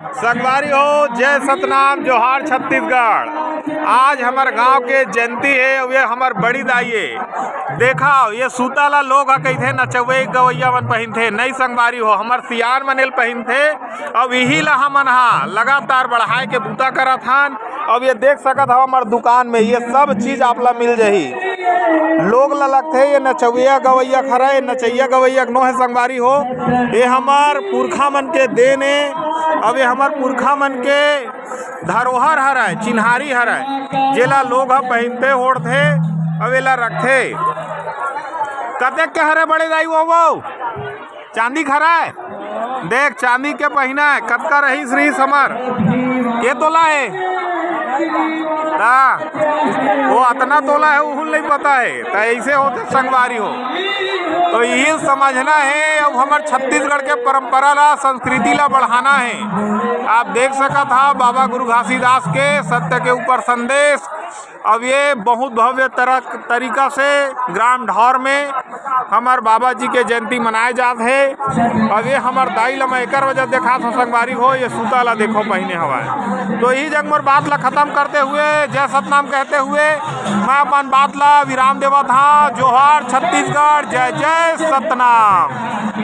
संगवारी हो, जय सतनाम, जोहार छत्तीसगढ़। आज हमार गांव के जयंती है और ये हमार बड़ी दाई है। देखा ये सूताला लोग कही नचवे गवैया मन पहन थे, नई संगवारी हो हमार सियार मनेल पहन थे। अब यही ला हमन लगातार बढ़ाए के बूता करत हन। अब ये देख सकत हो हमार दुकान में ये सब चीज आपला मिल जाही। लोग ला लगथे ये नचविया गवैया खरा, ये नचैया गवैया नो है संगवारी हो। ये हमार पुरखा मन के देन है। अब ये हमार पुरखा मन के धरोहर हरय, चिन्हारी हरय, जेला लोग पहनते ओढ़थे। अब एला रखे कतेक के हरे बड़े दाई वो चांदी खराय। देख चांदी के पहिना है, कतका रहीस रहीस हमर ये तोला है वो अतना तोला है वो नहीं पता है। तो ऐसे होते संगवारी हो। तो यही समझना है। अब हमारे छत्तीसगढ़ के परंपरा ला, संस्कृति ला बढ़ाना है। आप देख सका था बाबा गुरु घासीदास के सत्य के ऊपर संदेश। अब ये बहुत भव्य तरीका से ग्राम ढौर में हमार बाबा जी के जयंती मनाए जाते है। अब ये हमार दाई ला मैं एक वजह देखा था संगवारी हो, ये सूता ला देखो पहने हवा। तो यही जंग मोर बात ला खत्म करते हुए, जय सतनाम कहते हुए मैं अपन बात ला विराम देवा था। जोहार छत्तीसगढ़, जय जय सतनाम।